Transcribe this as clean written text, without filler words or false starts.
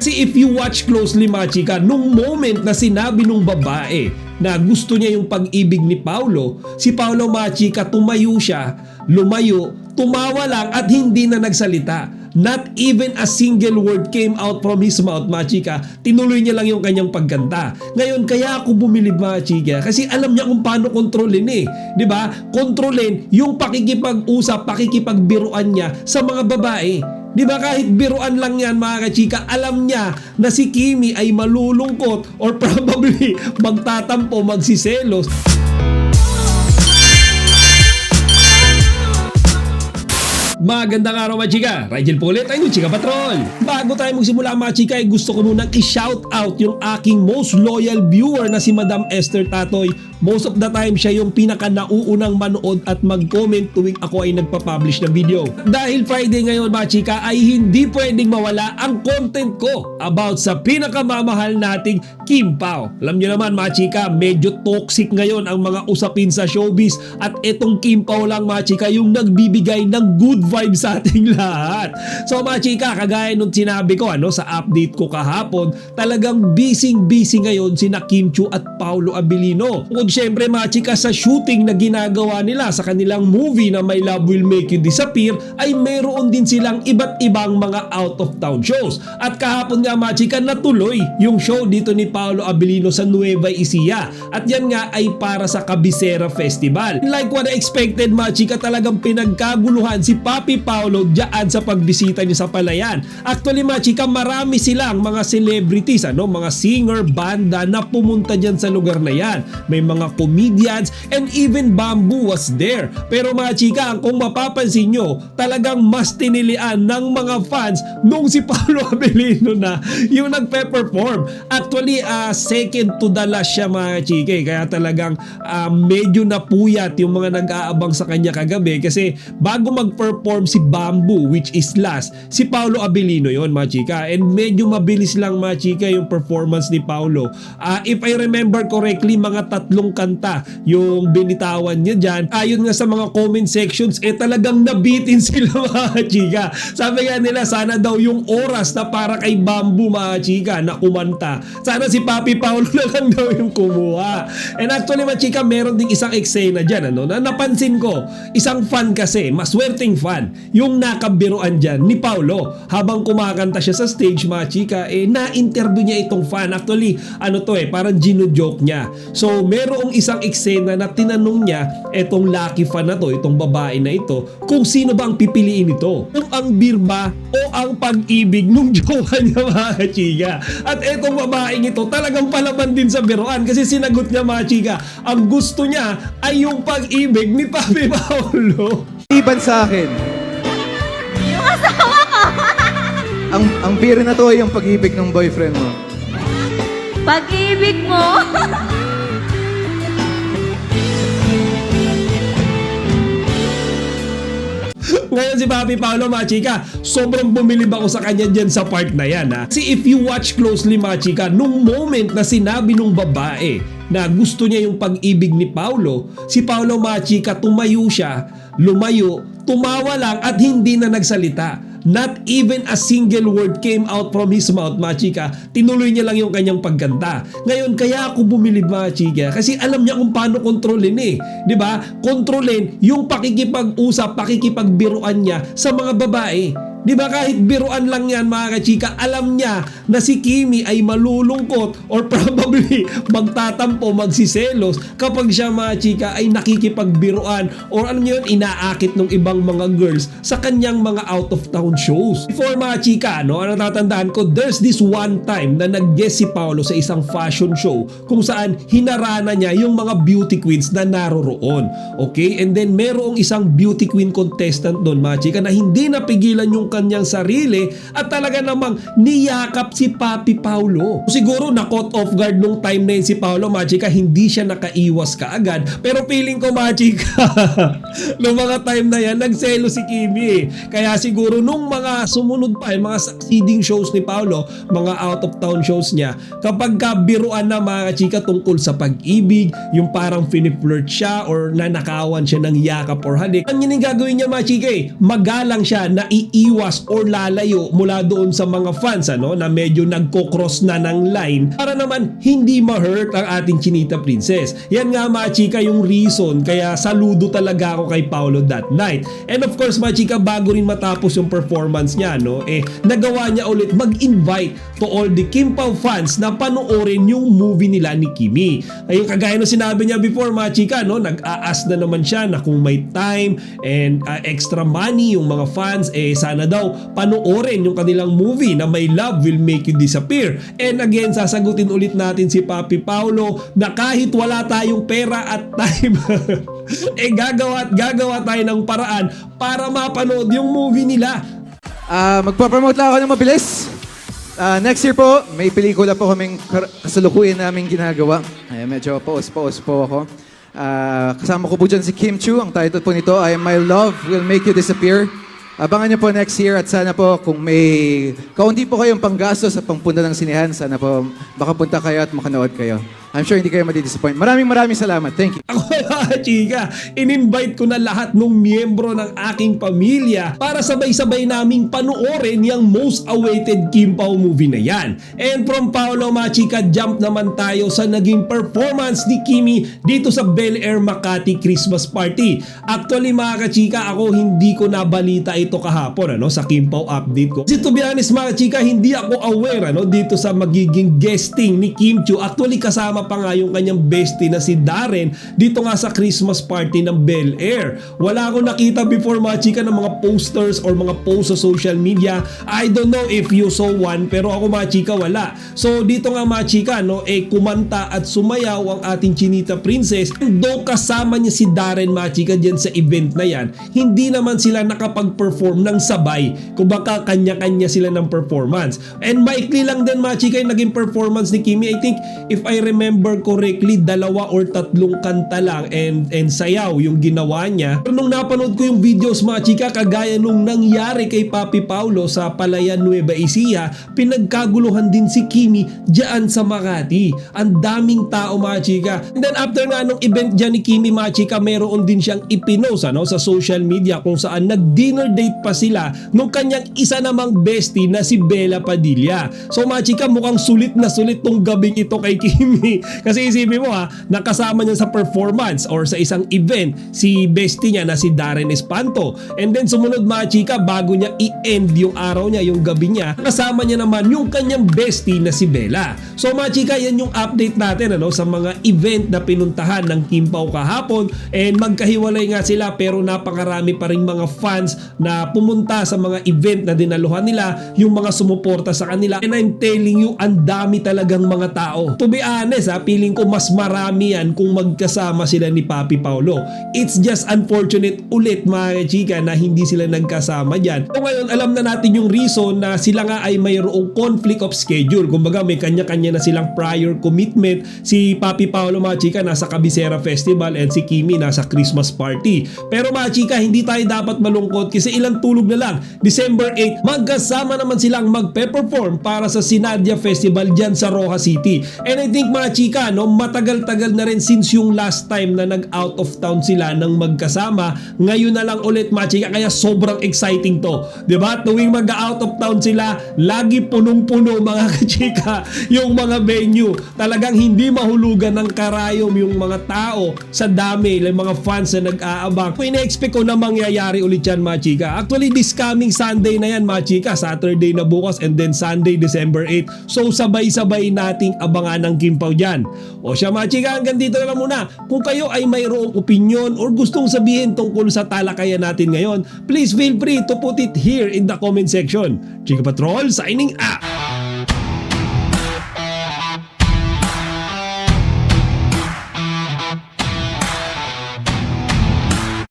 Kasi if you watch closely mga chika, nung moment na sinabi nung babae na gusto niya yung pag-ibig ni Paulo, si Paulo mga chika, tumayo siya, lumayo, tumawa lang at hindi na nagsalita. Not even a single word came out from his mouth mga chika. Tinuloy niya lang yung kanyang pagkanta. Ngayon kaya ako bumilib mga chika kasi alam niya kung paano kontrolin eh. 'Di ba? Kontrolin yung pakikipag-usap, pakikipagbiruan niya sa mga babae. 'Di ba kahit biruan lang yan mga kachika, alam niya na si Kimi ay malulungkot or probably magtatampo, magsiselos. Magandang araw mga chika, Rigel po ulit, ang Chika Patrol. Bago tayo magsimula mga chika, gusto ko munang i-shout out yung aking most loyal viewer na si Madam Esther Tatoy. Most of the time siya yung pinaka nauunang manood at mag-comment tuwing ako ay nagpa-publish ng video. Dahil Friday ngayon mga chika ay hindi pwedeng mawala ang content ko about sa pinakamamahal nating Kim Pao. Alam niyo naman mga chika, medyo toxic ngayon ang mga usapin sa showbiz at etong Kim Pao lang mga chika yung nagbibigay ng good vibes sa ating lahat. So mga chika, kagaya nung sinabi ko sa update ko kahapon, talagang busy ngayon sina Kim Chiu at Paolo Abilino. Kung syempre mga chika sa shooting na ginagawa nila sa kanilang movie na My Love Will Make You Disappear, ay mayroon din silang iba't ibang mga out of town shows. At kahapon nga mga chika, natuloy yung show dito ni Paolo Abilino sa Nueva Ecija. At yan nga ay para sa Cabecera Festival. Like what I expected mga chika, talagang pinagkaguluhan si Papi Paolo diyan sa pagbisita niya sa Palayan. Actually mga chika, marami silang mga celebrities, mga singer, banda na pumunta diyan sa lugar na yan. May mga comedians and even Bamboo was there. Pero mga chika, kung mapapansin nyo, talagang mas tinilian ng mga fans nung si Paolo Abilino na yung nagpe-perform. Actually, second to the last siya mga chika. Kaya talagang medyo napuyat yung mga nag-aabang sa kanya kagabi kasi bago mag-perform si Bamboo, which is last, si Paolo Abilino yon mga chika. And medyo mabilis lang mga chika yung performance ni Paolo. If I remember correctly, mga tatlong kanta yung binitawan niya dyan. Ayon nga sa mga comment sections, talagang nabitin sila mga chika. Sabi nga nila, sana daw yung oras na para kay Bamboo mga chika na kumanta, sana si Papi Paolo na lang daw yung kumuha. And actually mga chika, meron ding isang eksena dyan na napansin ko, isang fan kasi, maswerteng fan, yung nakabiruan dyan ni Paolo habang kumakanta siya sa stage mga chika, na-interview niya itong fan. Actually, parang gino-joke niya. So, merong isang eksena na tinanong niya etong lucky fan na to, itong babae na ito, kung sino ba ang pipiliin nito. Kung ang beer ba o ang pag-ibig nung jowa niya mga chika. At etong babaeng ito talagang palaban din sa biruan kasi sinagot niya mga chika, ang gusto niya ay yung pag-ibig ni Papi Paolo. Iban sa akin, Yung asawa ko! ang beer na to ay yung pag-ibig ng boyfriend mo. Pag-ibig mo! Ngayon si Papi Paolo mga chika, sobrang bumilib ako sa kanya dyan sa part na yan Kasi if you watch closely mga chika, nung moment na sinabi nung babae na gusto niya yung pag-ibig ni Paulo, si Paulo mga chika, tumayo siya, lumayo, tumawa lang at hindi na nagsalita. Not even a single word came out from his mouth mga chika. Tinuloy niya lang yung kanyang pagkanta. Ngayon kaya ako bumilib mga chika kasi alam niya kung paano kontrolin eh. 'Di ba? Kontrolin yung pakikipag-usap, pakikipagbiruan niya sa mga babae. 'Di ba kahit biruan lang yan mga kachika, alam niya na si Kimi ay malulungkot or probably magtatampo, magsiselos kapag siya mga chika ay nakikipagbiruan or alam niyo yun, inaakit ng ibang mga girls sa kanyang mga out of town shows. Before mga chika, ang natatandaan ko, there's this one time na nag-guest si Paolo sa isang fashion show kung saan hinarana niya yung mga beauty queens na naroroon. Okay? And then merong isang beauty queen contestant doon mga chika na hindi napigilan yung kanyang sarili at talaga namang niyakap si Papi Paolo. Siguro na caught off guard nung time na yun si Paolo mga chika, hindi siya nakaiwas kaagad. Pero feeling ko mga chika, nung mga time na yan, nagselo si Kimi Kaya siguro nung mga sumunod pa, yung mga succeeding shows ni Paolo, mga out of town shows niya, kapag kabiruan na mga chika tungkol sa pag-ibig, yung parang finiflirt siya or nanakawan siya ng yakap or halik, ang yun yung gagawin niya mga chika magalang siya na iiwan luluwas or lalayo mula doon sa mga fans na medyo nagko-cross na ng line para naman hindi ma-hurt ang ating Chinita Princess. Yan nga mga chika yung reason kaya saludo talaga ako kay Paolo that night. And of course mga chika, bago rin matapos yung performance niya nagawa niya ulit mag-invite to all the Kim Pao fans na panoorin yung movie nila ni Kimi. Ayun, kagaya ng sinabi niya before mga chika, nag-a-ask na naman siya na kung may time and extra money yung mga fans, sana daw panoorin yung kanilang movie na My Love Will Make You Disappear. And again, sasagutin ulit natin si Papi Paolo na kahit wala tayong pera at time gagawa tayo ng paraan para mapanood yung movie nila. Magpapromote lang ako ng mabilis. Next year po, may pelikula po kaming kasalukuyan namin ginagawa. Ay, medyo pause po ako. Kasama ko po dyan si Kim Chu. Ang title po nito ay My Love Will Make You Disappear. Abangan niyo po next year at sana po kung may kaunti po kayong panggastos sa pangpunta ng sinehan, sana po makapunta kayo at makanood kayo. I'm sure hindi kayo madi-disappoint. Maraming salamat. Thank you. Ako chika, in-invite ko na lahat ng miyembro ng aking pamilya para sabay-sabay naming panoorin yung most awaited Kim Pao movie na yan. And from Paolo mga chika, jump naman tayo sa naging performance ni Kimi dito sa Bel Air Makati Christmas Party. Actually mga kachika, ako hindi ko nabalita ito kahapon sa Kim Pao update ko. Kasi to be honest mga chika, hindi ako aware dito sa magiging guesting ni Kim Chu. Actually kasama pa nga yung kanyang bestie na si Darren dito nga sa Christmas party ng Bel Air. Wala akong nakita before mga chika ng mga posters or mga posts sa social media. I don't know if you saw one, pero ako mga chika wala. So dito nga mga chika kumanta at sumayaw ang ating Chinita Princess. Though kasama niya si Darren mga chika dyan sa event na yan, hindi naman sila nakapag-perform ng sabay. Kung baka kanya-kanya sila ng performance. And maikli lang din mga chika yung naging performance ni Kimi. I think if I remember correctly, 2 or 3 kanta lang and sayaw yung ginawa niya. Pero nung napanood ko yung videos mga chika, kagaya nung nangyari kay Papi Paolo sa Palayan Nueva Ecija, pinagkaguluhan din si Kimi dyan sa Makati. Ang daming tao mga chika. And then after nga nung event dyan ni Kimi mga chika, meron din siyang ipinost sa social media kung saan nag-dinner date pa sila nung kanyang isa namang bestie na si Bella Padilla. So mga chika, mukhang sulit na sulit tong gabing ito kay Kimi. Kasi isipin mo nakasama niya sa performance or sa isang event si bestie niya na si Darren Espanto. And then sumunod mga chika, bago niya i-end yung araw niya, yung gabi niya, kasama niya naman yung kanyang bestie na si Bella. So mga chika, yan yung update natin sa mga event na pinuntahan ng Kim Pao kahapon. And magkahiwalay nga sila pero napakarami pa rin mga fans na pumunta sa mga event na dinaluhan nila, yung mga sumuporta sa kanila. And I'm telling you, ang dami talagang mga tao. To be honest feeling ko mas marami yan kung magkasama sila ni Papi Paolo. It's just unfortunate ulit mga chika na hindi sila nagkasama dyan. So ngayon alam na natin yung reason na sila nga ay mayroong conflict of schedule. Kumbaga may kanya-kanya na silang prior commitment. Si Papi Paolo mga chika nasa Cabecera Festival and si Kimi nasa Christmas party. Pero mga chika, hindi tayo dapat malungkot kasi ilang tulog na lang. December 8, magkasama naman silang magpe-perform para sa Sinadia Festival dyan sa Roja City. And I think mga chika, matagal-tagal na rin since yung last time na nag-out of town sila nang magkasama. Ngayon na lang ulit mga chika, kaya sobrang exciting to. Diba? Tuwing mag-out of town sila, lagi punong-puno mga kachika yung mga venue. Talagang hindi mahulugan ng karayom yung mga tao sa dami, yung mga fans na nag-aabang. Ina-expect ko na mangyayari ulit yan mga chika. Actually, this coming Sunday na yan mga chika, Saturday na bukas and then Sunday, December 8. So sabay-sabay nating abangan ng Kim Pao dyan. O siya mga chika, hanggang dito na lang muna. Kung kayo ay mayroong opinion or gustong sabihin tungkol sa talakayan natin ngayon, please feel free to put it here in the comment section. Chika Patrol, signing out!